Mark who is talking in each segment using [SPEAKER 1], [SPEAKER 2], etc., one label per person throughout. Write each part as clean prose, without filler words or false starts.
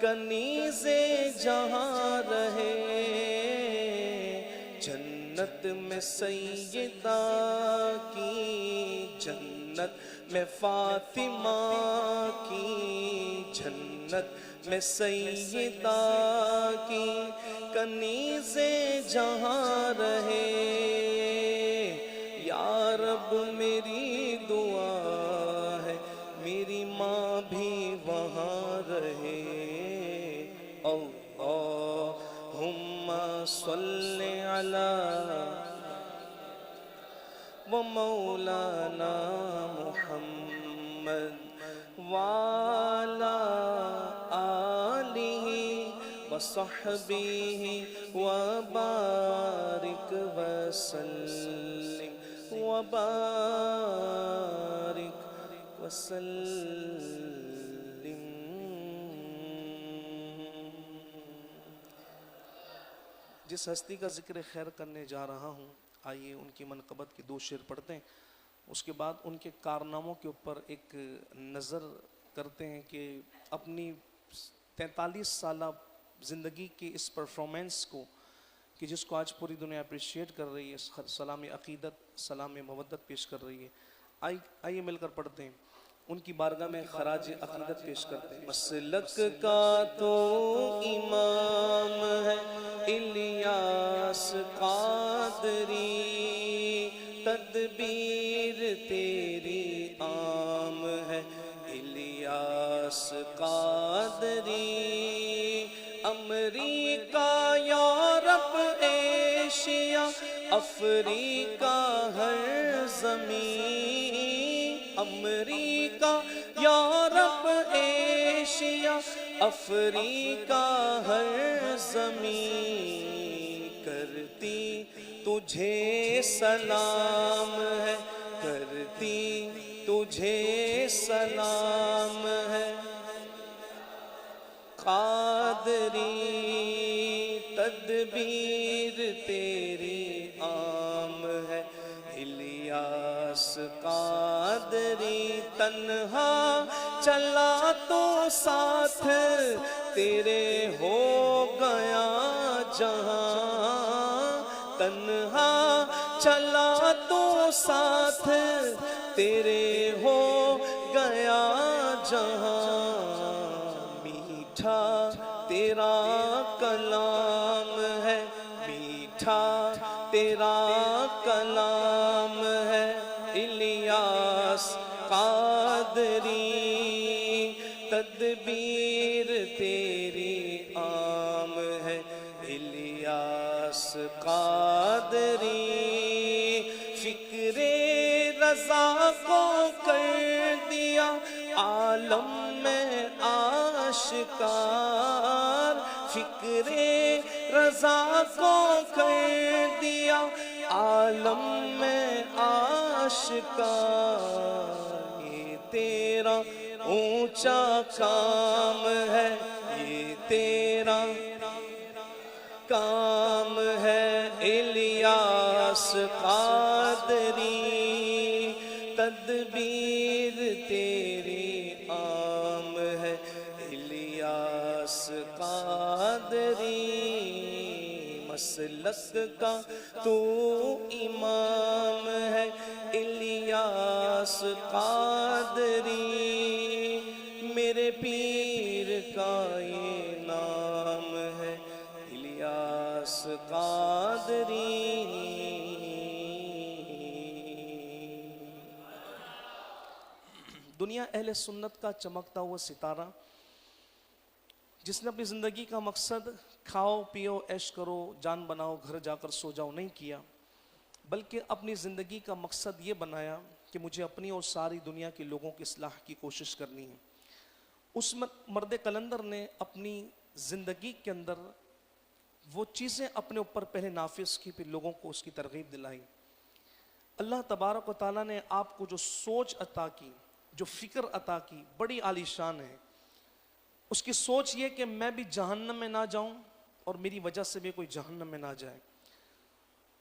[SPEAKER 1] کنیزے جہاں رہے، جنت میں سیدہ کی، جنت میں فاطمہ کی، جنت میں سیدہ کی کنیزے جہاں رہے۔ یا رب میری دعا ہے میری ماں بھی وہاں رہے۔ اللہم صلی علی ومولانا محمد وعلی آلہ وصحبہ وبارک وسلم وبارک وسلم۔ جس ہستی کا ذکر خیر کرنے جا رہا ہوں، آئیے ان کی منقبت کے 2 شعر پڑھتے ہیں، اس کے بعد ان کے کارناموں کے اوپر ایک نظر کرتے ہیں کہ اپنی 43 سالہ زندگی کی اس پرفارمنس کو، کہ جس کو آج پوری دنیا اپریشیٹ کر رہی ہے، سلام عقیدت، سلام محبت پیش کر رہی ہے، آئیے مل کر پڑھتے ہیں، ان کی بارگاہ میں خراج عقیدت پیش کرتے ہیں۔ مسلک کا تو امام ہے الیاس قادری، تدبیر تیری عام ہے الیاس قادری، امریکہ یورپ ایشیا افریقہ ہر زمین، امریکہ یورپ ایشیا افریقہ ہر زمین، کرتی تجھے سلام ہے، کرتی تجھے سلام ہے قادری، تدبیر تیری عام ہے الیاس قادری، تنہا چلا تو ساتھ تیرے ہو گیا جہاں، تنہا چلا تو ساتھ تیرے ہو گیا جہاں، میٹھا تیرا کلام ہے، میٹھا تیرا کلام ہے الیاس قادری، تدبیر تیری عام ہے الیاس قادری، فکر رضا کو کر دیا عالم میں آشکار، فکر رضا کو کر دیا عالم میں آشکار، یہ تیرا اونچا کام ہے، یہ تیرا کام ہے الیاس قادری، تدبیر تیری عام ہے الیاس قادری، مسلک کا تو امام ہے الیاس قادری، میرے پیر کا یہ نام ہے الیاس قادری۔ دنیا اہل سنت کا چمکتا ہوا ستارہ، جس نے اپنی زندگی کا مقصد کھاؤ پیو عیش کرو جان بناؤ گھر جا کر سو جاؤ نہیں کیا، بلکہ اپنی زندگی کا مقصد یہ بنایا کہ مجھے اپنی اور ساری دنیا کے لوگوں کی اصلاح کی کوشش کرنی ہے۔ اس مرد کلندر نے اپنی زندگی کے اندر وہ چیزیں اپنے اوپر پہلے نافذ کی، پھر لوگوں کو اس کی ترغیب دلائی۔ اللہ تبارک و تعالیٰ نے آپ کو جو سوچ عطا کی، جو فکر عطا کی، بڑی عالی شان ہے۔ اس کی سوچ یہ کہ میں بھی جہنم میں نہ جاؤں اور میری وجہ سے بھی کوئی جہنم میں نہ جائے۔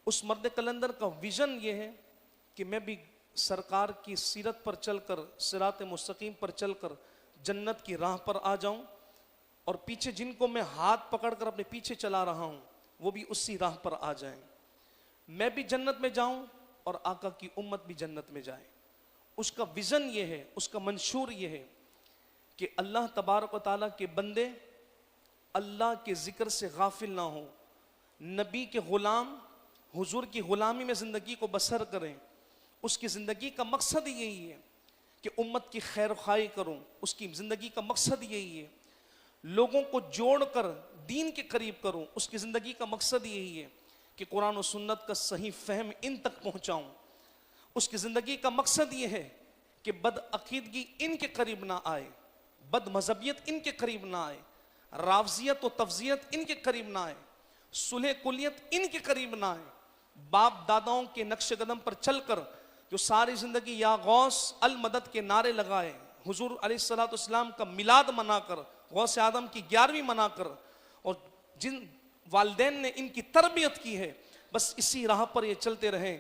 [SPEAKER 1] اس مرد کلندر کا ویژن یہ ہے کہ میں بھی سرکار کی سیرت پر چل کر، صراط مستقیم پر چل کر جنت کی راہ پر آ جاؤں اور پیچھے جن کو میں ہاتھ پکڑ کر اپنے پیچھے چلا رہا ہوں وہ بھی اسی راہ پر آ جائیں، میں بھی جنت میں جاؤں اور آقا کی امت بھی جنت میں جائے۔ اس کا ویژن یہ ہے، اس کا منشور یہ ہے کہ اللہ تبارک و تعالیٰ کے بندے اللہ کے ذکر سے غافل نہ ہوں، نبی کے غلام حضور کی غلامی میں زندگی کو بسر کریں۔ اس کی زندگی کا مقصد یہی ہے کہ امت کی خیر خواہی کروں، اس کی زندگی کا مقصد یہی ہے لوگوں کو جوڑ کر دین کے قریب کروں، اس کی زندگی کا مقصد یہی ہے کہ قرآن و سنت کا صحیح فہم ان تک پہنچاؤں۔ اس کی زندگی کا مقصد یہ ہے کہ بد عقیدگی ان کے قریب نہ آئے، بد مذہبیت ان کے قریب نہ آئے، رافضیت و تفضیت ان کے قریب نہ آئے، صلح کلیت ان کے قریب نہ آئے۔ باپ داداؤں کے نقش قدم پر چل کر جو ساری زندگی یا غوث المدد کے نعرے لگائے، حضور علیہ السلام کا میلاد منا کر، غوث آدم کی 11ویں منا کر، اور جن والدین نے ان کی تربیت کی ہے، بس اسی راہ پر یہ چلتے رہیں،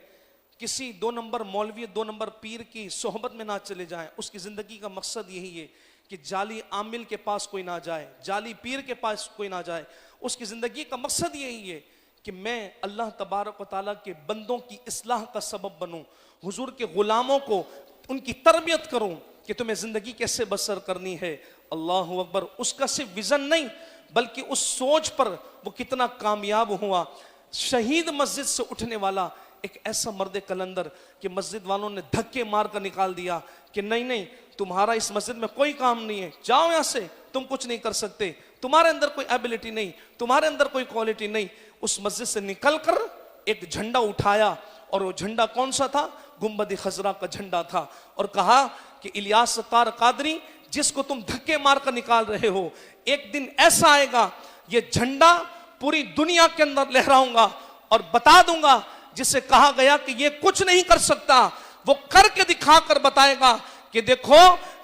[SPEAKER 1] کسی 2 نمبر مولوی 2 نمبر پیر کی صحبت میں نہ چلے جائیں۔ اس کی زندگی کا مقصد یہی ہے کہ جعلی عامل کے پاس کوئی نہ جائے، جعلی پیر کے پاس کوئی نہ جائے۔ اس کی زندگی کا مقصد یہی ہے کہ میں اللہ تبارک و تعالیٰ کے بندوں کی اصلاح کا سبب بنوں، حضور کے غلاموں کو ان کی تربیت کروں کہ تمہیں زندگی کیسے بسر کرنی ہے۔ اللہ اکبر۔ اس کا صرف ویژن نہیں بلکہ اس سوچ پر وہ کتنا کامیاب ہوا۔ شہید مسجد سے اٹھنے والا ایک ایسا مرد کلندر کہ مسجد والوں نے دھکے مار کر نکال دیا کہ نہیں تمہارا اس مسجد میں کوئی کام نہیں ہے، جاؤ یہاں سے، تم کچھ نہیں کر سکتے، تمہارے اندر کوئی ایبلٹی نہیں، تمہارے اندر کوئی کوالٹی نہیں۔ اس مسجد سے نکل کر ایک جھنڈا اٹھایا، اور وہ جھنڈا کون سا تھا؟ گنبد خضرا کا جھنڈا تھا، اور کہا کہ الیاس ستار قادری جس کو تم دھکے مار کر نکال رہے ہو، ایک دن ایسا آئے گا یہ جھنڈا پوری دنیا کے اندر لہراؤں گا اور بتا دوں گا جسے کہا گیا کہ یہ کچھ نہیں کر سکتا، وہ کر کے دکھا کر بتائے گا کہ دیکھو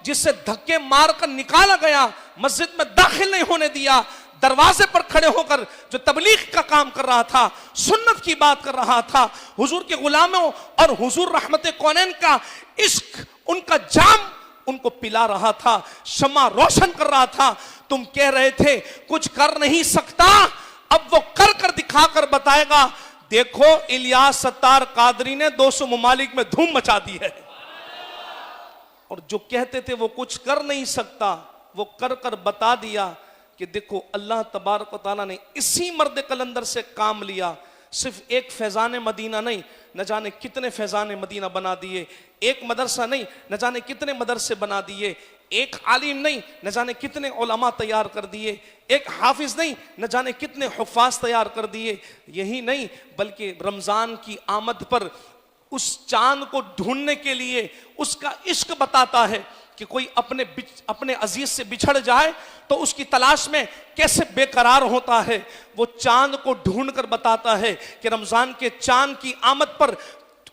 [SPEAKER 1] جسے دھکے مار کر نکالا گیا، مسجد میں داخل نہیں ہونے دیا، دروازے پر کھڑے ہو کر جو تبلیغ کا کام کر رہا تھا، سنت کی بات کر رہا تھا، حضور کے غلاموں اور حضور رحمت کونین کا عشق، ان کا جام ان کو پلا رہا تھا، شمع روشن کر رہا تھا۔ تم کہہ رہے تھے کچھ کر نہیں سکتا، اب وہ کر کر دکھا کر بتائے گا۔ دیکھو الیاس ستار قادری نے 200 ممالک میں دھوم مچا دی ہے، اور جو کہتے تھے وہ کچھ کر نہیں سکتا، وہ کر کر بتا دیا کہ دیکھو اللہ تبارک و تعالیٰ نے اسی مرد کلندر سے کام لیا۔ صرف ایک فیضان مدینہ نہیں، نہ جانے کتنے فیضان مدینہ بنا دیے، ایک مدرسہ نہیں نہ جانے کتنے مدرسے بنا دیے، ایک عالم نہیں نہ جانے کتنے علماء تیار کر دیے، ایک حافظ نہیں نہ جانے کتنے حفاظ تیار کر دیے۔ یہی نہیں بلکہ رمضان کی آمد پر اس چاند کو ڈھونڈنے کے لیے اس کا عشق بتاتا ہے کہ کوئی اپنے عزیز سے بچھڑ جائے تو اس کی تلاش میں کیسے بے قرار ہوتا ہے، وہ چاند کو ڈھونڈ کر بتاتا ہے کہ رمضان کے چاند کی آمد پر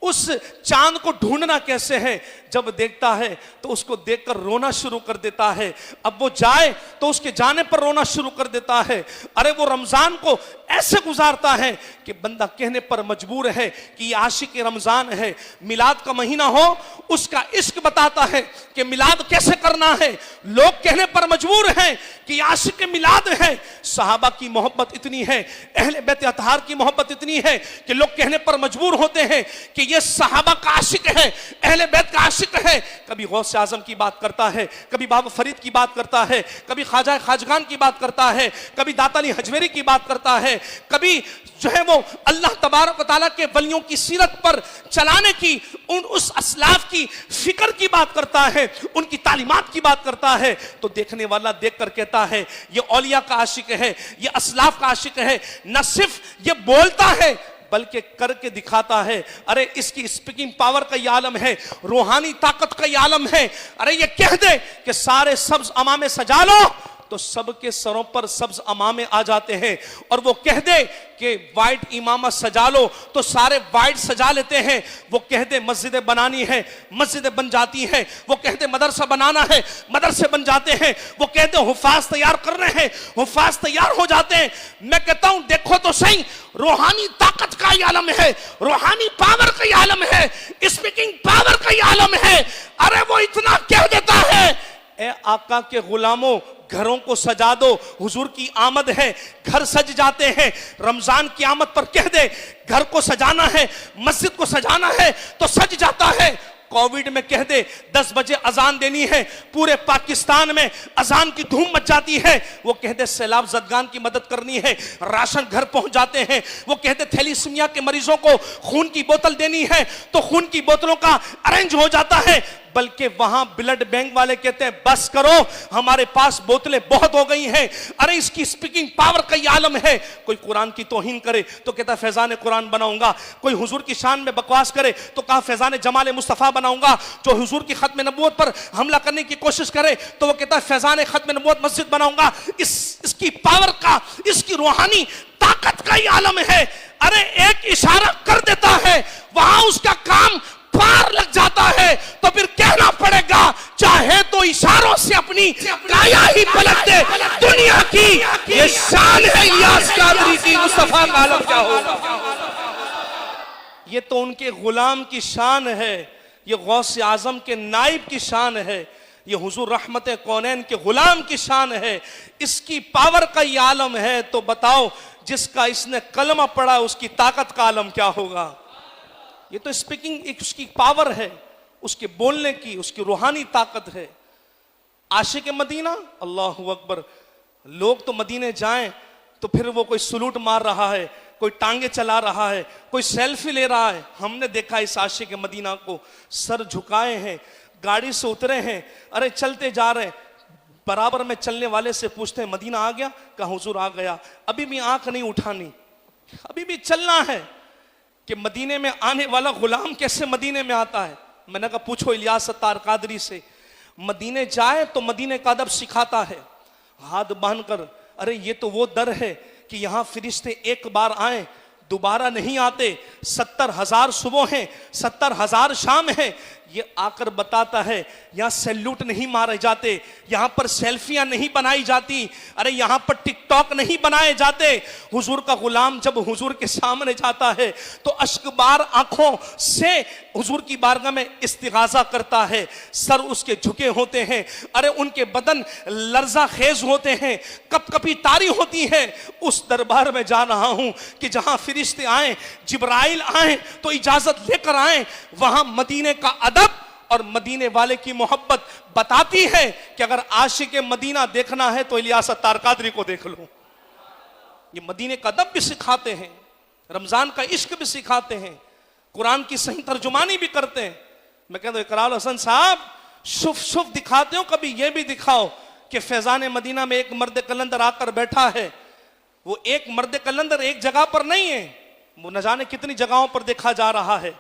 [SPEAKER 1] اس چاند کو ڈھونڈنا کیسے ہے۔ جب دیکھتا ہے تو اس کو دیکھ کر رونا شروع کر دیتا ہے، اب وہ جائے تو اس کے جانے پر رونا شروع کر دیتا ہے۔ ارے وہ رمضان کو ایسے گزارتا ہے کہ بندہ کہنے پر مجبور ہے کہ یہ عاشق رمضان ہے۔ میلاد کا مہینہ ہو، اس کا عشق بتاتا ہے کہ میلاد کیسے کرنا ہے۔ لوگ کہنے پر مجبور ہیں کہ یہ عاشق میلاد ہے۔ صحابہ کی محبت اتنی ہے، اہل بیت اطہار کی محبت اتنی ہے کہ لوگ کہنے پر مجبور ہوتے ہیں کہ یہ صحابہ کا عاشق ہے، اہل بیت کا عاشق ہے۔ کبھی غوث اعظم کی بات کرتا ہے، کبھی بابا فرید کی بات کرتا ہے، کبھی خواجہ خواجگان کی بات کرتا ہے، کبھی داتا علی حجویری کی بات کرتا ہے، کبھی جو ہے وہ اللہ تبارک و تعالیٰ کے ولیوں کی سیرت پر چلانے کی، اس اسلاف کی فکر کی بات کرتا ہے، ان کی تعلیمات کی بات کرتا ہے، تو دیکھنے والا دیکھ کر کہتا ہے یہ اولیاء کا عاشق ہے، یہ اسلاف کا عاشق ہے۔ نہ صرف یہ بولتا ہے بلکہ کر کے دکھاتا ہے۔ ارے اس کی اسپیکنگ پاور کا یہ عالم ہے، روحانی طاقت کا یہ عالم ہے۔ ارے یہ کہہ دے کہ سارے سبز امامے سجا لو تو سب کے سروں پر سبز امامے آ جاتے ہیں، اور وہ کہہ دے کہ وائٹ امامہ سجا لو تو سارے وائٹ سجا لیتے ہیں۔ وہ کہہ دے مسجدیں بنانی ہے، مسجدیں بن جاتی ہیں۔ وہ کہہ دے مدرسہ بنانا ہے، مدرسے بن جاتے ہیں۔ وہ کہہ دے حفاظ تیار کرنے ہیں، حفاظ تیار ہو جاتے ہیں۔ میں کہتا ہوں دیکھو تو صحیح، روحانی طاقت کا یہ عالم ہے، روحانی پاور کا یہ عالم ہے، اسپیکنگ پاور کا یہ عالم ہے۔ ارے وہ اتنا کہہ دیتا ہے، اے آقا کے غلاموں گھروں کو سجا دو، حضور کی آمد ہے، گھر سج جاتے ہیں۔ رمضان کی آمد پر کہہ دے گھر کو سجانا ہے، مسجد کو سجانا ہے تو سج جاتا ہے۔ کووڈ میں کہہ دے 10 بجے اذان دینی ہے، پورے پاکستان میں اذان کی دھوم مچ جاتی ہے۔ وہ کہہ دے سیلاب زدگان کی مدد کرنی ہے، راشن گھر پہنچ جاتے ہیں۔ وہ کہہ دے تھیلیسیمیا کے مریضوں کو خون کی بوتل دینی ہے تو خون کی بوتلوں کا ارینج ہو جاتا ہے۔ بلکہ وہاں بلڈ بینک والے کہتے ہیں بس کرو، ہمارے پاس بوتلیں بہت ہو گئی ہیں۔ ارے اس کی سپیکنگ پاور کا یہ عالم ہے۔ کوئی قرآن کی توہین کرے تو کہتا ہے فیضان قرآن بناؤں گا، کوئی حضور کی شان میں بکواس کرے تو کہا فیضان جمال مصطفیٰ بناؤں گا، جو حضور کی ختم نبوت پر حملہ کرنے کی کوشش کرے تو وہ کہتا ہے فیضان ختم نبوت مسجد بناؤں گا۔ اس کی پاور کا، اس کی روحانی طاقت کا یہ عالم ہے۔ ارے ایک اشارہ کر دیتا ہے، وہاں اس کا کام پار لگ جاتا ہے، تو پھر کہنا پڑے گا چاہے تو اشاروں سے اپنی کایا ہی پلٹ دے۔ دنیا کی یہ شان ہے الیاس قادری کی، مصطفیٰ کا عالم کیا ہوگا۔ یہ تو ان کے غلام کی شان ہے، یہ غوث اعظم کے نائب کی شان ہے، یہ حضور رحمت کونین کے غلام کی شان ہے۔ اس کی پاور کا یہ عالم ہے، تو بتاؤ جس کا اس نے کلمہ پڑھا اس کی طاقت کا عالم کیا ہوگا۔ یہ تو سپیکنگ ایک اس کی پاور ہے، اس کے بولنے کی، اس کی روحانی طاقت ہے۔ عاشق مدینہ، اللہ اکبر۔ لوگ تو مدینے جائیں تو پھر وہ کوئی سلوٹ مار رہا ہے، کوئی ٹانگیں چلا رہا ہے، کوئی سیلفی لے رہا ہے۔ ہم نے دیکھا اس عاشق مدینہ کو، سر جھکائے ہیں، گاڑی سے اترے ہیں، ارے چلتے جا رہے ہیں، برابر میں چلنے والے سے پوچھتے ہیں مدینہ آ گیا؟ کہا حضور آ گیا۔ ابھی بھی آنکھ نہیں اٹھانی، ابھی بھی چلنا ہے کہ مدینے میں آنے والا غلام کیسے مدینے میں آتا ہے۔ میں نے کہا پوچھو الیاس ستار قادری سے، مدینے جائے تو مدینے کا ادب سکھاتا ہے، ہاتھ باندھ کر۔ ارے یہ تو وہ در ہے کہ یہاں فرشتے ایک بار آئیں دوبارہ نہیں آتے، 70,000 صبح ہیں، 70,000 شام ہیں۔ یہ آ کر بتاتا ہے یہاں سیلوٹ نہیں مارے جاتے، یہاں پر سیلفیاں نہیں بنائی جاتی، ارے یہاں پر ٹک ٹاک نہیں بنائے جاتے۔ حضور کا غلام جب حضور کے سامنے جاتا ہے تو اشک بار آنکھوں سے حضور کی بارگاہ میں استغاثہ کرتا ہے، سر اس کے جھکے ہوتے ہیں، ارے ان کے بدن لرزہ خیز ہوتے ہیں، کپ کپی تاری ہوتی ہے۔ اس دربار میں جا رہا ہوں کہ جہاں فرشتے آئیں، جبرائیل آئیں تو اجازت لے کر آئیں۔ وہاں مدینے کا ادب اور مدینے والے کی محبت بتاتی ہے کہ اگر عاشق مدینہ دیکھنا ہے تو الیاس ستار قادری کو دیکھ لو۔ یہ مدینے کا ادب بھی سکھاتے ہیں، رمضان کا عشق بھی سکھاتے ہیں، قرآن کی صحیح ترجمانی بھی کرتے ہیں۔ میں کہتا ہوں اقرار حسن صاحب شف دکھاتے ہو، کبھی یہ بھی دکھاؤ کہ فیضان مدینہ میں ایک مرد کلندر آ کر بیٹھا ہے۔ وہ ایک مرد کلندر ایک جگہ پر نہیں ہے، وہ نہ جانے کتنی جگہوں پر دیکھا جا رہا ہے،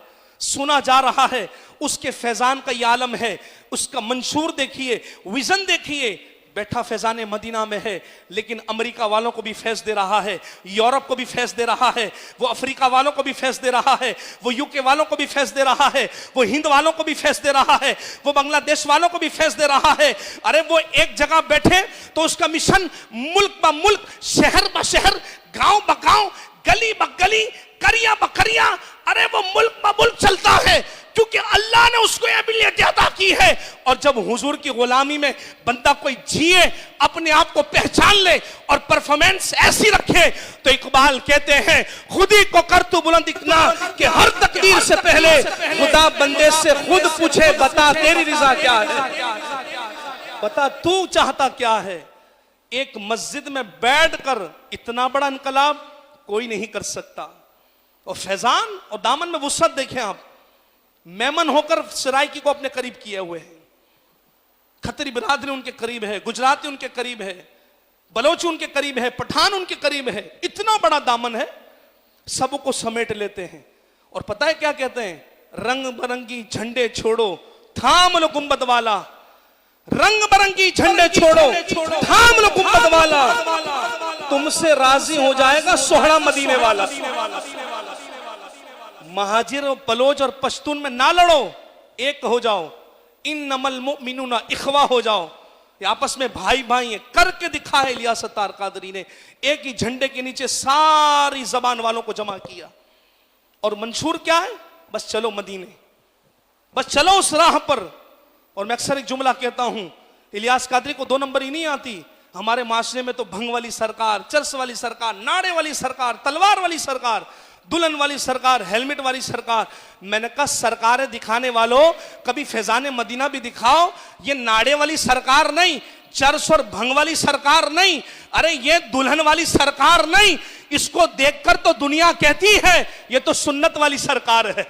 [SPEAKER 1] سنا جا رہا ہے۔ اس کے فیضان کا یہ عالم ہے، اس کا منشور دیکھیے، ویژن دیکھیے۔ بیٹھا فیضان مدینہ میں ہے، لیکن امریکہ والوں کو بھی فیض دے رہا ہے، یورپ کو بھی فیض دے رہا ہے، وہ افریقہ والوں کو بھی فیض دے رہا ہے، وہ یو کے والوں کو بھی فیض دے رہا ہے، وہ ہند والوں کو بھی فیض دے رہا ہے، وہ بنگلہ دیش والوں کو بھی فیض دے رہا ہے۔ ارے وہ ایک جگہ بیٹھے تو اس کا مشن ملک با ملک، شہر با شہر، گاؤں با گاؤں، گلی با گلی، کریا با کریا، ارے وہ ملک با ملک چلتا ہے، کیونکہ اللہ نے اس کو یہ ابلیت عطا کی ہے۔ اور جب حضور کی غلامی میں بندہ کوئی جیے، اپنے آپ کو پہچان لے اور پرفارمنس ایسی رکھے، تو اقبال کہتے ہیں خود ہی کو کر تو بلند اتنا کہ ہر تقدیر سے پہلے خدا بندے سے خود پوچھے بتا تیری رضا کیا ہے، بتا تو چاہتا کیا ہے۔ ایک مسجد میں بیٹھ کر اتنا بڑا انقلاب کوئی نہیں کر سکتا۔ اور فیضان اور دامن میں وسعت دیکھیں آپ، میمن ہو کر سرائکی کو اپنے قریب کیے ہوئے ہیں، کھتری برادری ان کے قریب ہے، گجراتی ان کے قریب ہے، بلوچی ان کے قریب ہے، پٹھان ان کے قریب ہے، اتنا بڑا دامن ہے، سب کو سمیٹ لیتے ہیں۔ اور پتہ ہے کیا کہتے ہیں؟ رنگ برنگی جھنڈے چھوڑو تھام لو گنبد والا، رنگ برنگی جھنڈے چھوڑو تھام لو گنبد والا، تم سے راضی ہو جائے گا سوہڑا مدینے والا۔ مہاجر و بلوچ اور پشتون میں نہ لڑو، ایک ہو جاؤ، انما المؤمنون اخوہ ہو جاؤ، یہ آپس میں بھائی بھائی ہیں۔ کر کے دکھا ہے الیاس ستار قادری نے، ایک ہی جھنڈے کے نیچے ساری زبان والوں کو جمع کیا۔ اور منشور کیا ہے؟ بس چلو مدینے، بس چلو اس راہ پر۔ اور میں اکثر ایک جملہ کہتا ہوں، الیاس قادری کو 2 نمبر ہی نہیں آتی، ہمارے معاشرے میں تو بھنگ والی سرکار، چرس والی سرکار، ناڑے والی سرکار، تلوار والی سرکار، دلہن والی سرکار، ہیلمٹ والی سرکار. میں نے کہا سرکاریں دکھانے والوں کبھی فیضان مدینہ بھی دکھاؤ. یہ ناڑے والی سرکار نہیں، چرس اور بھنگ والی سرکار نہیں، ارے یہ دلہن والی سرکار نہیں. اس کو دیکھ کر تو دنیا کہتی ہے یہ تو سنت والی سرکار ہے.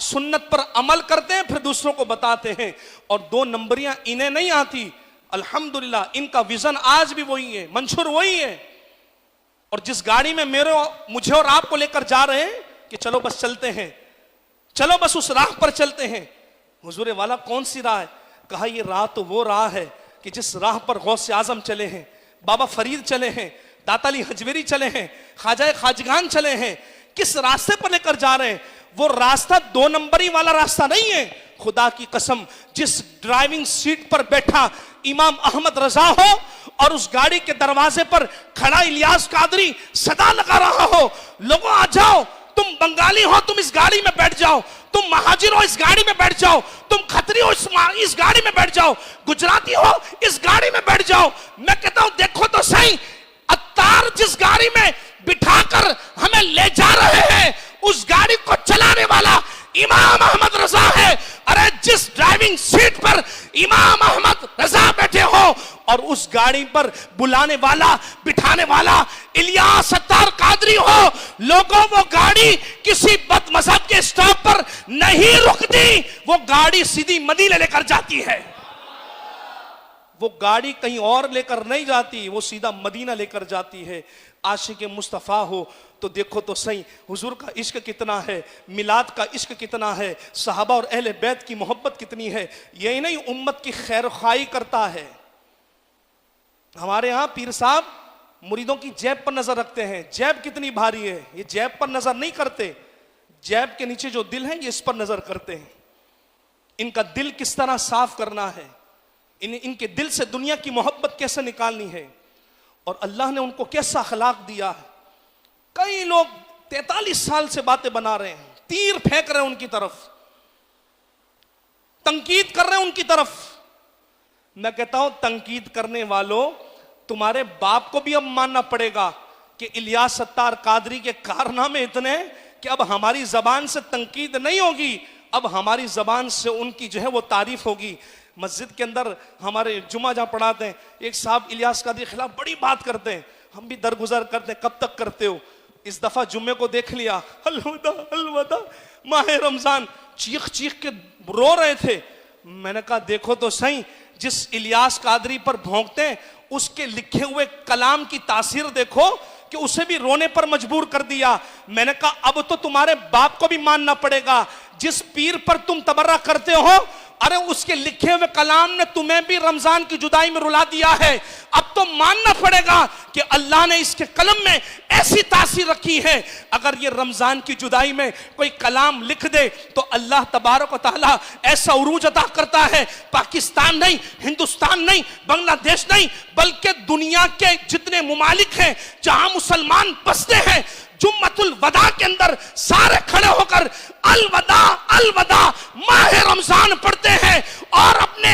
[SPEAKER 1] سنت پر عمل کرتے ہیں پھر دوسروں کو بتاتے ہیں. اور 2 نمبریاں انہیں نہیں آتی. الحمدللہ ان کا ویژن آج بھی وہی ہے، منشور وہی ہے. اور جس گاڑی میں مجھے اور آپ کو لے کر جا رہے ہیں کہ چلو بس چلتے ہیں، چلو بس اس راہ پر چلتے ہیں. حضور والا کون سی راہ ہے؟ کہا یہ راہ تو وہ راہ ہے کہ جس راہ پر غوث اعظم چلے ہیں، بابا فرید چلے ہیں، داتا علی حجویری چلے ہیں، خواجہ خواجگان چلے ہیں. کس راستے پر لے کر جا رہے ہیں؟ وہ راستہ 2 نمبری والا راستہ نہیں ہے. خدا کی قسم جس ڈرائیونگ سیٹ پر بیٹھا امام احمد رضا ہو اور اس گاڑی کے دروازے پر کھڑا الیاس قادری صدا لگا رہا ہو، لوگوں آ جاؤ، تم بنگالی ہو تم اس گاڑی میں بیٹھ جاؤ، تم مہاجر ہو اس گاڑی میں بیٹھ جاؤ، تم کھتری ہو اس گاڑی میں بیٹھ جاؤ، گجراتی ہو اس گاڑی میں بیٹھ جاؤ. میں کہتا ہوں دیکھو تو صحیح، عطار جس گاڑی میں بٹھا کر ہمیں لے جا رہے ہیں اس گاڑی کو چلانے والا امام احمد رضا ہے. ارے جس ڈرائیونگ سیٹ پر امام احمد رضا بیٹھے ہو اور اس گاڑی پر بلانے والا بٹھانے والا الیاس ستار قادری ہو، لوگوں وہ گاڑی کسی بد مذہب کے سٹاپ پر نہیں رکتی، وہ گاڑی سیدھی مدینے لے کر جاتی ہے. وہ گاڑی کہیں اور لے کر نہیں جاتی، وہ سیدھا مدینہ لے کر جاتی ہے. عاشق مصطفیٰ ہو تو دیکھو تو صحیح حضور کا عشق کتنا ہے، میلاد کا عشق کتنا ہے، صحابہ اور اہل بیت کی محبت کتنی ہے. یہی نہیں امت کی خیر خواہی کرتا ہے. ہمارے ہاں پیر صاحب مریدوں کی جیب پر نظر رکھتے ہیں، جیب کتنی بھاری ہے. یہ جیب پر نظر نہیں کرتے، جیب کے نیچے جو دل ہے یہ اس پر نظر کرتے ہیں. ان کا دل کس طرح صاف کرنا ہے، ان کے دل سے دنیا کی محبت کیسے نکالنی ہے، اور اللہ نے ان کو کیسا اخلاق دیا ہے. کئی لوگ 43 سال سے باتیں بنا رہے ہیں، تیر پھینک رہے ہیں ان کی طرف، تنقید کر رہے ہیں ان کی طرف. میں کہتا ہوں تنقید کرنے والوں تمہارے باپ کو بھی اب ماننا پڑے گا کہ الیاس ستار قادری کے کارنامے اتنے کہ اب ہماری زبان سے تنقید نہیں ہوگی، اب ہماری زبان سے ان کی جو ہے وہ تعریف ہوگی. مسجد کے اندر ہمارے جمعہ جہاں پڑھاتے ہیں ایک صاحب الیاس قادری کے خلاف بڑی بات کرتے ہیں، ہم بھی درگزر کرتے ہیں کب تک کرتے ہو. اس دفعہ جمعے کو دیکھ لیا، الوداع الوداع ماہ رمضان، چیخ چیخ کے رو رہے تھے. میں نے کہا دیکھو تو صحیح جس الیاس قادری پر بھونکتے ہیں اس کے لکھے ہوئے کلام کی تاثیر دیکھو کہ اسے بھی رونے پر مجبور کر دیا. میں نے کہا اب تو تمہارے باپ کو بھی ماننا پڑے گا، جس پیر پر تم تبرہ کرتے ہو ارے اس کے لکھے ہوئے کلام نے تمہیں بھی رمضان کی جدائی میں رلا دیا ہے. اب تو ماننا پڑے گا کہ اللہ نے اس کے قلم میں ایسی تاثیر رکھی ہے. اگر یہ رمضان کی جدائی میں کوئی کلام لکھ دے تو اللہ تبارک و تعالیٰ ایسا عروج عطا کرتا ہے. پاکستان نہیں، ہندوستان نہیں، بنگلہ دیش نہیں، بلکہ دنیا کے جتنے ممالک ہیں جہاں مسلمان بستے ہیں، جمعۃ الوداع کے اندر سارے کھڑے ہو کر الوداع الوداع ماہ رمضان پڑھتے ہیں اور اپنے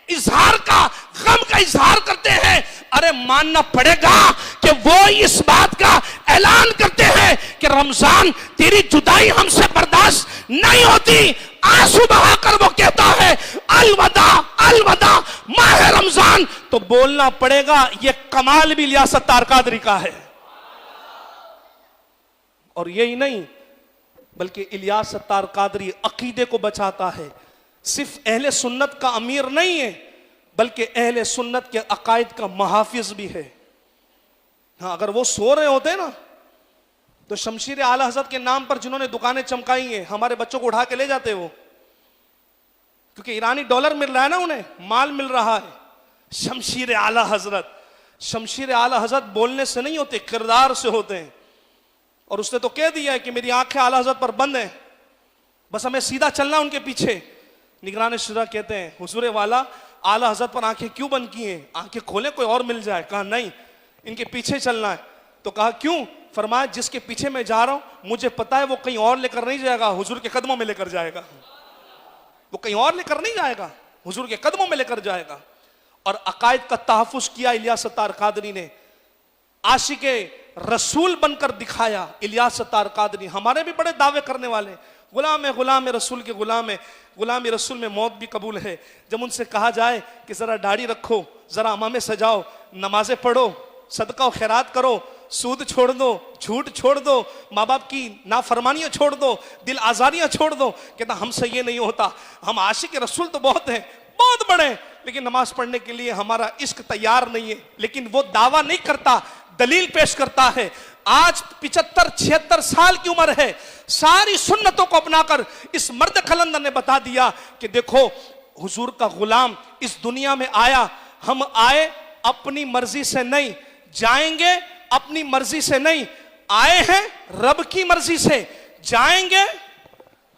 [SPEAKER 1] اظہار کا غم کا اظہار کرتے ہیں. ارے ماننا پڑے گا کہ وہ اس بات کا اعلان کرتے ہیں کہ رمضان تیری جدائی ہم سے برداشت نہیں ہوتی. آنسو بہا کر وہ کہتا ہے الوداع الوداع ماہ رمضان. تو بولنا پڑے گا یہ کمال بھی الیاس ستار قادری کا ہے. اور یہی نہیں بلکہ الیاس ستار قادری عقیدے کو بچاتا ہے. صرف اہل سنت کا امیر نہیں ہے بلکہ اہل سنت کے عقائد کا محافظ بھی ہے. ہاں اگر وہ سو رہے ہوتے نا تو شمشیر اعلی حضرت کے نام پر جنہوں نے دکانیں چمکائی ہیں ہمارے بچوں کو اٹھا کے لے جاتے وہ، کیونکہ ایرانی ڈالر مل رہا ہے نا، انہیں مال مل رہا ہے. شمشیر اعلی حضرت، شمشیر اعلی حضرت بولنے سے نہیں ہوتے، کردار سے ہوتے ہیں. اور اس نے تو کہہ دیا ہے کہ میری آنکھیں اعلی حضرت پر بند ہیں، بس ہمیں سیدھا چلنا ان کے پیچھے. نگران شورا کہتے ہیں حضور والا اعلی حضرت پر آنکھیں کیوں بند کی ہیں؟ آنکھیں کھولیں کوئی اور مل جائے. کہا نہیں ان کے پیچھے چلنا ہے. تو کہا کیوں؟ فرمایا جس کے پیچھے میں جا رہا ہوں مجھے پتا ہے وہ کہیں اور لے کر نہیں جائے گا، حضور کے قدموں میں لے کر جائے گا. وہ کہیں اور لے کر نہیں جائے گا، حضور کے قدموں میں لے کر جائے گا. اور عقائد کا تحفظ کیا الیاس ستار قادری نے، عاشق رسول بن کر دکھایا الیاس ستار قادری۔ ہمارے بھی بڑے دعوے کرنے والے، غلام ہے، غلام رسول کے غلام ہے، غلامی رسول میں موت بھی قبول ہے۔ جب ان سے کہا جائے کہ ذرا داڑھی رکھو، ذرا امامے سجاؤ، نمازیں پڑھو، صدقہ و خیرات کرو، سود چھوڑ دو، جھوٹ چھوڑ دو، ماں باپ کی نافرمانیاں چھوڑ دو، دل آزاریاں چھوڑ دو، کہتا ہم سے یہ نہیں ہوتا، ہم عاشق رسول تو بہت ہیں، بہت بڑے، لیکن نماز پڑھنے کے لیے ہمارا عشق تیار نہیں ہے۔ لیکن وہ دعویٰ نہیں کرتا، دلیل پیش کرتا ہے۔ آج 75-76 سال کی عمر ہے، ساری سنتوں کو اپنا کر اس مرد قلندر نے بتا دیا کہ دیکھو حضور کا غلام اس دنیا میں آیا، ہم آئے اپنی مرضی سے نہیں، جائیں گے اپنی مرضی سے نہیں، آئے ہیں رب کی مرضی سے، جائیں گے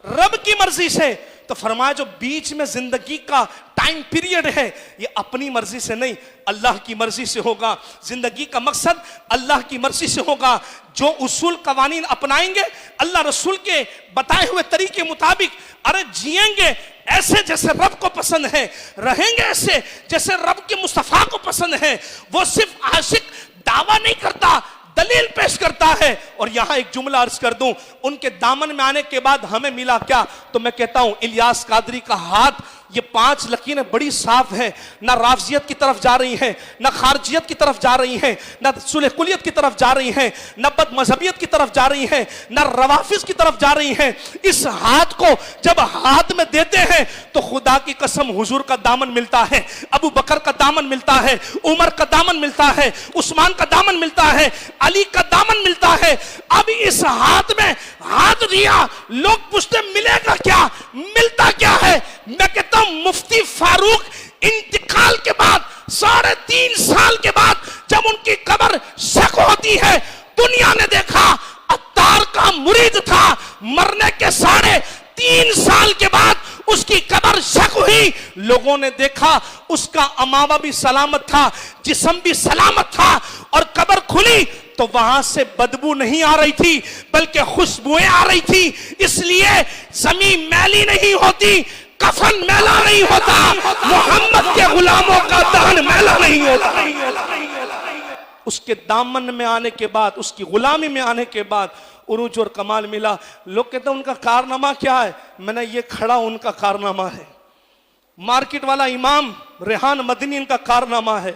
[SPEAKER 1] رب کی مرضی سے۔ تو فرمایا جو بیچ میں زندگی کا ٹائم پیریڈ ہے یہ اپنی مرضی سے نہیں، اللہ کی مرضی سے ہوگا۔ زندگی کا مقصد اللہ کی مرضی سے ہوگا۔ جو اصول قوانین اپنائیں گے اللہ رسول کے بتائے ہوئے طریقے مطابق، ارے جئیں گے ایسے جیسے رب کو پسند ہے، رہیں گے ایسے جیسے رب کے مصطفیٰ کو پسند ہے۔ وہ صرف عاشق دعویٰ نہیں کرتا، دلیل پیش کرتا ہے۔ اور یہاں ایک جملہ عرض کر دوں، ان کے دامن میں آنے کے بعد ہمیں ملا کیا؟ تو میں کہتا ہوں الیاس قادری کا ہاتھ، یہ 5 لکیریں بڑی صاف ہیں، نہ رافضیت کی طرف جا رہی ہیں، نہ خارجیت کی طرف جا رہی ہیں، نہ صلح کلیت کی طرف جا رہی ہیں، نہ بد مذہبیت کی طرف جا رہی ہیں، نہ روافظ کی طرف جا رہی ہیں۔ اس ہاتھ کو جب ہاتھ میں دیتے ہیں تو خدا کی قسم حضور کا دامن ملتا ہے، ابو بکر کا دامن ملتا ہے، عمر کا دامن ملتا ہے، عثمان کا دامن ملتا ہے، علی کا دامن ملتا ہے۔ اب اس ہاتھ میں ہاتھ دیا، لوگ پوچھتے ملے گا کیا؟ ملتا کیا ہے؟ میں کہتا ہوں مفتی فاروق انتقال کے بعد 3.5 سال کے بعد جب ان کی قبر شق ہوتی ہے، دنیا نے دیکھا عطار کا مرید تھا، مرنے کے 3.5 سال کے بعد اس کی قبر شق ہوئی، لوگوں نے دیکھا اس کا امامہ بھی سلامت تھا، جسم بھی سلامت تھا، اور قبر کھلی تو وہاں سے بدبو نہیں آ رہی تھی بلکہ خوشبوئیں آ رہی تھی۔ اس لیے زمین میلی نہیں ہوتی، کفن میلا نہیں ہوتا، محمد کے غلاموں کا دہن میلا نہیں ہوتا۔ اس کے دامن میں آنے کے بعد، اس کی غلامی میں آنے کے بعد عروج اور کمال ملا۔ لوگ کہتے ہیں ان کا کارنامہ کیا ہے؟ میں نے یہ کھڑا ان کا کارنامہ ہے۔ مارکیٹ والا امام ریحان مدنی ان کا کارنامہ ہے،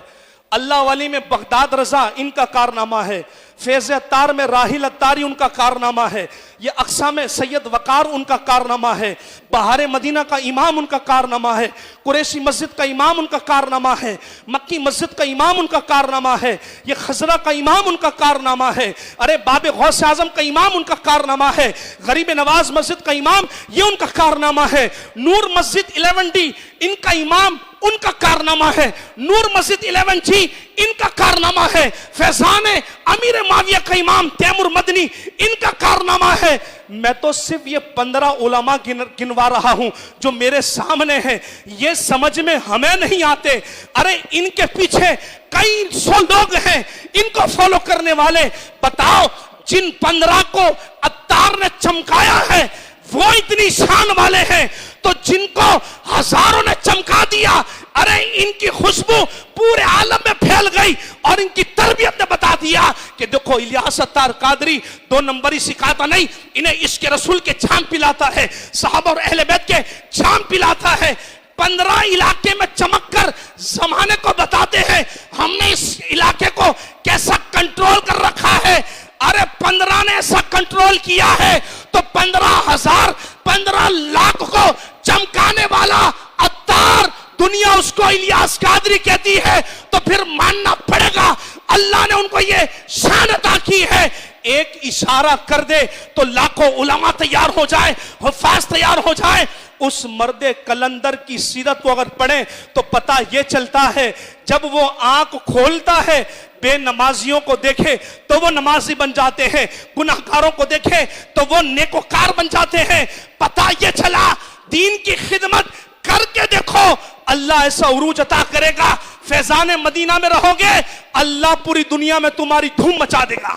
[SPEAKER 1] اللہ والی میں بغداد رضا ان کا کارنامہ ہے، فیض اتار میں راحیل اتاری ان کا کارنامہ ہے، یہ اقصا میں سید وقار ان کا کارنامہ ہے، بہار مدینہ کا امام ان کا کارنامہ ہے، قریشی مسجد کا امام ان کا کارنامہ ہے، مکی مسجد کا امام ان کا کارنامہ ہے، یہ خزرہ کا امام ان کا کارنامہ ہے، ارے باب غوث اعظم کا امام ان کا کارنامہ ہے، غریب نواز مسجد کا امام یہ ان کا کارنامہ ہے، نور مسجد 11D ان کا امام ان کا کارنامہ ہے، نور مسجد 11G ان کا کارنامہ ہے، فیضان امیر معاویہ کا امام تیمور مدنی ان کا کارنامہ ہے۔ میں تو صرف یہ 15 علماء گنوا رہا ہوں جو میرے سامنے ہیں، یہ سمجھ میں ہمیں نہیں آتے، ارے ان کے پیچھے کئی 100 لوگ ہیں ان کو فالو کرنے والے۔ بتاؤ جن 15 کو عطار نے چمکایا ہے وہ اتنی شان والے ہیں، تو جن کو ہزاروں نے چمکا دیا، ارے ان کی خوشبو پورے عالم میں پھیل گئی، اور ان کی تربیت نے بتا دیا کہ دیکھو الیاس ستار قادری 2 نمبری سکھاتا نہیں، انہیں عشق رسول کے جام پلاتا ہے، صحابہ اور اہل بیت کے جام پلاتا ہے۔ 15 علاقے میں چمک کر زمانے کو بتاتے ہیں ہم نے اس علاقے کو کیسا کنٹرول کر رکھا ہے۔ ارے 15 نے ایسا کنٹرول کیا ہے تو 15,000 15 لاکھ کو چمکانے والا عطار، دنیا اس کو الیاس قادری کہتی ہے، تو پھر ماننا پڑے گا اللہ نے ان کو یہ شان عطا کی ہے۔ ایک اشارہ کر دے تو لاکھوں علماء تیار ہو جائے، حفاظ تیار ہو جائے۔ اس مرد قلندر کی سیرت کو اگر پڑھیں تو پتہ یہ چلتا ہے جب وہ آنکھ کھولتا ہے بے نمازیوں کو دیکھے تو وہ نمازی بن جاتے ہیں، گناہگاروں کو دیکھے تو وہ نیکوکار بن جاتے ہیں۔ پتہ یہ چلا دین کی خدمت کر کے دیکھو اللہ ایسا عروج عطا کرے گا، فیضان مدینہ میں رہو گے اللہ پوری دنیا میں تمہاری دھوم مچا دے گا۔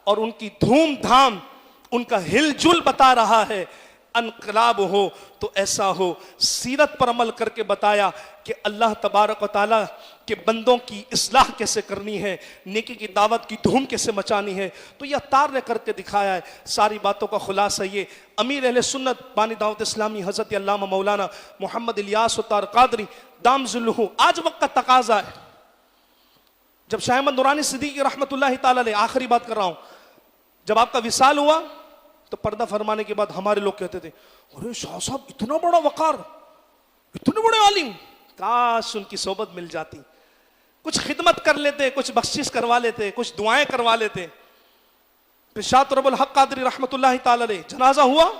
[SPEAKER 1] اور ان کی دھوم دھام، ان کا ہل جل بتا رہا ہے۔ انقلاب ہو تو ایسا ہو۔ سیرت پر عمل کر کے بتایا کہ اللہ تبارک و تعالیٰ کے بندوں کی اصلاح کیسے کرنی ہے، نیکی کی دعوت کی دھوم کیسے مچانی ہے، تو یہ عطار نے کر کے دکھایا ہے۔ ساری باتوں کا خلاصہ یہ، امیر اہل سنت بانی دعوت اسلامی حضرت علامہ مولانا محمد الیاس عطار قادری دام ذلہ، آج وقت کا تقاضا ہے۔ جب شاہ احمد نورانی صدیقی رحمۃ اللہ تعالیٰ علیہ، آخری بات کر رہا ہوں، جب آپ کا وصال ہوا تو پردہ فرمانے کے بعد ہمارے لوگ کہتے تھے ارے شاہ صاحب اتنا بڑا وقار، اتنے بڑے عالم، کاش ان کی صحبت مل جاتی، کچھ خدمت کر لیتے، کچھ بخشش کروا لیتے، کچھ دعائیں کروا لیتے۔ پھر شاہ طرب الحق قادری رحمۃ اللہ تعالیٰ علیہ جنازہ ہوا،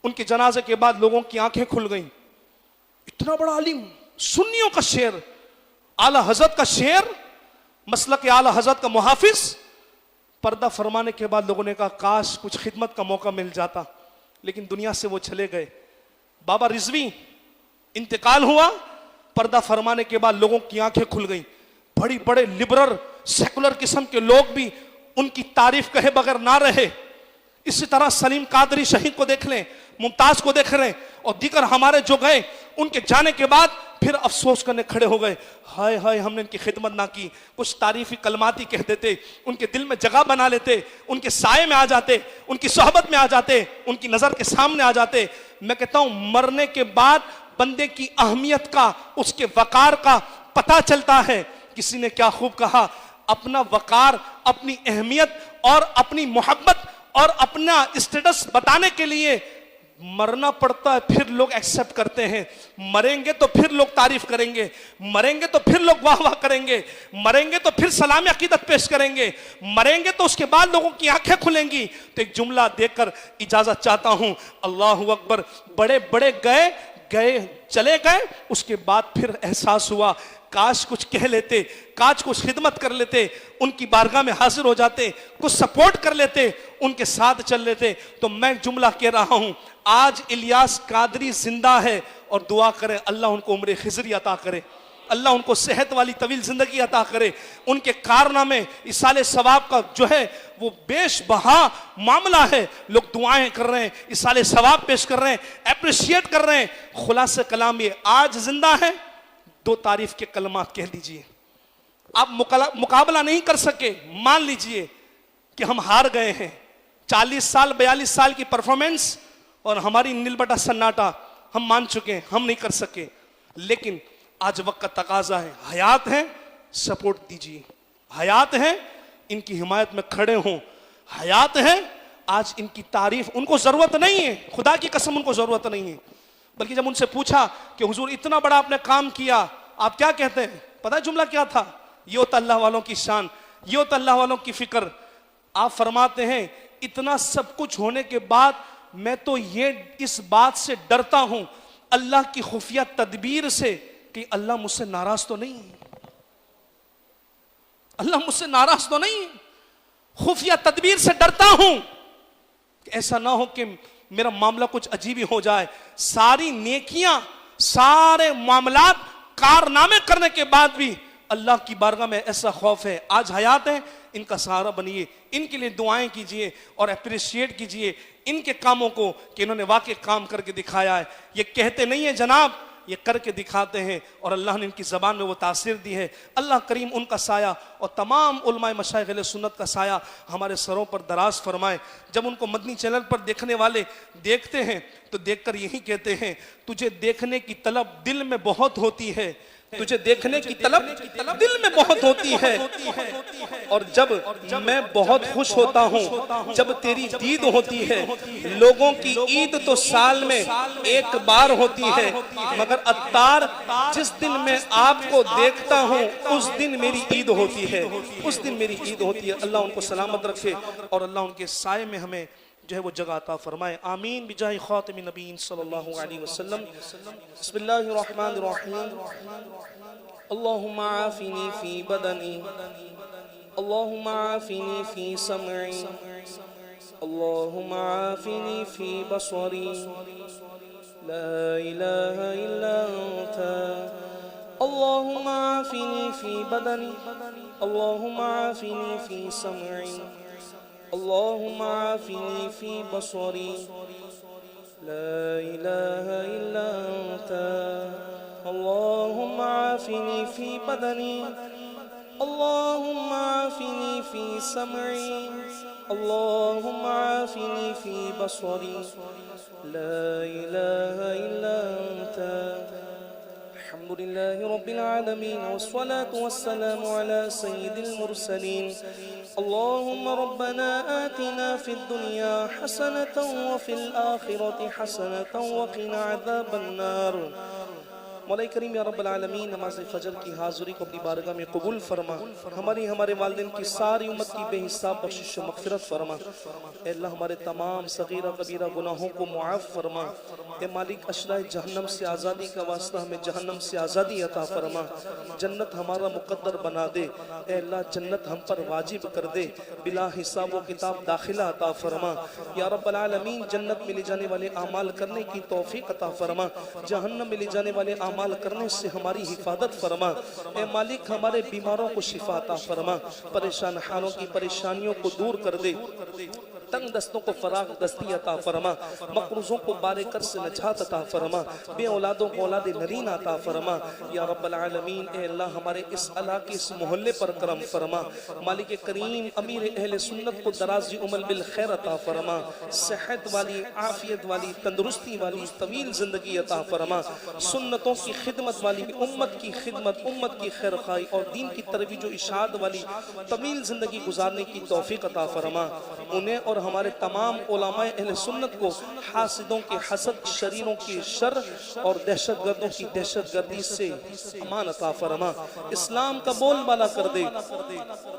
[SPEAKER 1] ان کے جنازے کے بعد لوگوں کی آنکھیں کھل گئیں، اتنا بڑا عالم، سنیوں کا شعر، اعلی حضرت کا شعر، مسلک اعلی حضرت کا محافظ، پردہ فرمانے کے بعد لوگوں نے کہا کاش کچھ خدمت کا موقع مل جاتا، لیکن دنیا سے وہ چلے گئے۔ بابا رضوی انتقال ہوا، پردہ فرمانے کے بعد لوگوں کی آنکھیں کھل گئیں، بڑی بڑے لبرل سیکولر قسم کے لوگ بھی ان کی تعریف کہے بغیر نہ رہے۔ اسی طرح سلیم قادری شہید کو دیکھ لیں، ممتاز کو دیکھ لیں، اور دیگر ہمارے جو گئے، ان کے جانے کے بعد پھر افسوس کرنے کھڑے ہو گئے، ہائے ہائے ہم نے ان کی خدمت نہ کی۔ کچھ تعریفی کلمات ہی کہہ دیتے، ان کے دل میں جگہ بنا لیتے، ان کے سائے میں آ جاتے، ان کی صحبت میں آ جاتے، ان کی نظر کے سامنے آ جاتے۔ میں کہتا ہوں مرنے کے بعد بندے کی اہمیت کا، اس کے وقار کا پتہ چلتا ہے۔ کسی نے کیا خوب کہا، اپنا وقار، اپنی اہمیت اور اپنی محبت اور اپنا اسٹیٹس بتانے کے لیے مرنا پڑتا ہے، پھر لوگ ایکسپٹ کرتے ہیں۔ مریں گے تو پھر لوگ تعریف کریں گے، مریں گے تو پھر لوگ واہ واہ کریں گے، مریں گے تو پھر سلام عقیدت پیش کریں گے، مریں گے تو اس کے بعد لوگوں کی آنکھیں کھلیں گی۔ تو ایک جملہ دے کر اجازت چاہتا ہوں، اللہ اکبر۔ بڑے بڑے گئے چلے گئے، اس کے بعد پھر احساس ہوا کاش کچھ کہہ لیتے، کاش کچھ خدمت کر لیتے، ان کی بارگاہ میں حاضر ہو جاتے، کچھ سپورٹ کر لیتے، ان کے ساتھ چل لیتے۔ تو میں جملہ کہہ رہا ہوں، آج الیاس قادری زندہ ہے، اور دعا کریں اللہ ان کو عمر خضری عطا کرے، اللہ ان کو صحت والی طویل زندگی عطا کرے۔ ان کے کارنامے ایصال ثواب کا جو ہے وہ بیش بہا معاملہ ہے، لوگ دعائیں کر رہے ہیں، ایصال ثواب پیش کر رہے ہیں، اپریشیٹ کر رہے ہیں۔ خلاصہ کلام یہ، آج زندہ ہے، دو تعریف کے کلمات کہہ لیجئے۔ آپ مقابلہ نہیں کر سکے، مان لیجئے کہ ہم ہار گئے ہیں۔ 40 سال 42 سال کی پرفارمنس اور ہماری نیل بٹا سناٹا ہم مان چکے ہیں، ہم نہیں کر سکے، لیکن آج وقت کا تقاضا ہے، حیات ہیں سپورٹ دیجئے، حیات ہیں ان کی حمایت میں کھڑے ہوں، حیات ہیں آج ان کی تعریف، ان کو ضرورت نہیں ہے، خدا کی قسم ان کو ضرورت نہیں ہے۔ بلکہ جب ان سے پوچھا کہ حضور اتنا بڑا آپ نے کام کیا، آپ کیا کہتے ہیں؟ پتہ ہے جملہ کیا تھا؟ یہ ہوتا اللہ والوں کی شان، یہ ہوتا اللہ والوں کی فکر۔ آپ فرماتے ہیں اتنا سب کچھ ہونے کے بعد میں تو یہ اس بات سے ڈرتا ہوں اللہ کی خفیہ تدبیر سے کہ اللہ مجھ سے ناراض تو نہیں ہے، اللہ مجھ سے ناراض تو نہیں ہے، خفیہ تدبیر سے ڈرتا ہوں کہ ایسا نہ ہو کہ میرا معاملہ کچھ عجیب ہی ہو جائے۔ ساری نیکیاں، سارے معاملات، کارنامے کرنے کے بعد بھی اللہ کی بارگاہ میں ایسا خوف ہے۔ آج حیات ہیں، ان کا سہارا بنیے، ان کے لیے دعائیں کیجئے اور اپریشیٹ کیجئے ان کے کاموں کو کہ انہوں نے واقعی کام کر کے دکھایا ہے۔ یہ کہتے نہیں ہیں جناب، یہ کر کے دکھاتے ہیں، اور اللہ نے ان کی زبان میں وہ تاثیر دی ہے۔ اللہ کریم ان کا سایہ اور تمام علماء مشائخ اہل سنت کا سایہ ہمارے سروں پر دراز فرمائے۔ جب ان کو مدنی چینل پر دیکھنے والے دیکھتے ہیں تو دیکھ کر یہی کہتے ہیں، تجھے دیکھنے کی طلب دل میں بہت ہوتی ہے، تجھے دیکھنے کی طلب دل میں بہت ہوتی ہے، اور جب میں بہت خوش ہوتا ہوں جب تیری دید ہوتی ہے۔ لوگوں کی عید تو سال میں ایک بار ہوتی ہے، مگر عطار جس دن میں آپ کو دیکھتا ہوں اس دن میری عید ہوتی ہے، اس دن میری عید ہوتی ہے۔ اللہ ان کو سلامت رکھے اور اللہ ان کے سائے میں ہمیں جو ہے وہ جگہ عطا فرمائے، آمین بجاہ خاتم النبیین صلی اللہ علیہ وسلم۔ بسم اللہ الرحمن الرحیم، اللہم عافنی فی بدنی، اللہم عافنی فی سمعی، اللہم عافنی فی بصری، لا الہ الا انت، اللہم عافنی فی بدنی، اللہم عافنی فی سمعی، اللہم عافنی فی بصری، لا إله إلا أنت اللهم عافني في بدني اللهم عافني في سمعي اللهم عافني في بصري لا إله إلا أنت الحمد لله رب العالمين والصلاة والسلام على سيد المرسلين اللهم ربنا آتنا في الدنيا حسنة وفي الآخرة حسنة وقنا عذاب النار مولا کریم یا رب العالمین نماز فجر کی حاضری کو اپنی بارگاہ میں قبول فرما ہمارے والدین کی ساری امت کی بے حساب بخشش و مغفرت فرما اے اللہ ہمارے تمام صغیرہ کبیرہ گناہوں کو معاف فرما اے مالک اشرار جہنم سے آزادی کا واسطہ ہمیں جہنم سے آزادی عطا فرما جنت ہمارا مقدر بنا دے اے اللہ جنت ہم پر واجب کر دے بلا حساب و کتاب داخلہ عطا فرما یا رب العالمین جنت میں لے جانے والے اعمال کرنے کی توفیق عطا فرما جہنم میں لے جانے والے اعمال کرنے سے ہماری حفاظت فرما اے مالک ہمارے بیماروں کو شفا عطا فرما پریشان حالوں کی پریشانیوں کو دور کر دے تنگ دستوں کو فراغ دستی عطا فرما مقروضوں کو بارے کر سے نجات عطا فرما بے اولادوں کو اولاد نرین عطا فرما یا رب العالمین اے اللہ ہمارے اس علاقے اس محلے پر کرم فرما مالک کریم امیر اہل سنت کو درازی عمر بالخیر عطا فرما صحت والی عافیت والی تندرستی والی طویل زندگی عطا فرما سنتوں کی خدمت والی امت کی خدمت امت کی خیر خواہی اور دین کی ترویج و اشاعت والی طویل زندگی گزارنے کی توفیق عطا فرما انہیں اور ہمارے تمام علماء اہل سنت کو حاسدوں کے حسد شریروں کی شر اور دہشت گردوں کی دہشت گردی سے امان عطا فرما اسلام کا بول بالا کر دے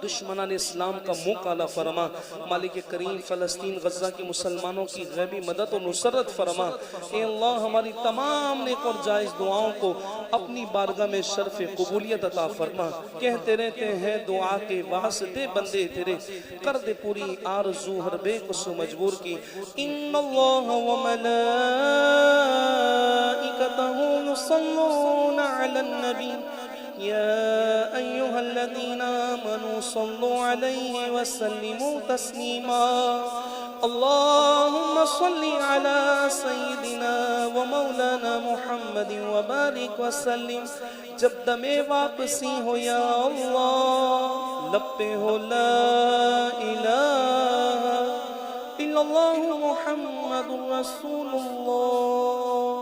[SPEAKER 1] دشمنان اسلام کا منہ کالا فرما مالک کریم فلسطین غزہ کے مسلمانوں کی غیبی مدد و نصرت فرما اے اللہ ہماری تمام نیک اور جائز دعاؤں کو اپنی بارگاہ میں شرف قبولیت عطا فرما کہتے رہتے ہیں دعا کے واسطے بندے تیرے کر دے پوری آرزو ہر بے قصو مجبور کی ان اللہ و ملائکتہ یصلون علی النبی يا أيها الذين آمنوا صلوا عليه وسلموا تسليما اللهم صل على سيدنا ومولانا محمد وبارك وسلم جب دم واپسی ہو یا اللہ لب پہ ہو لا الہ الا اللہ محمد رسول اللہ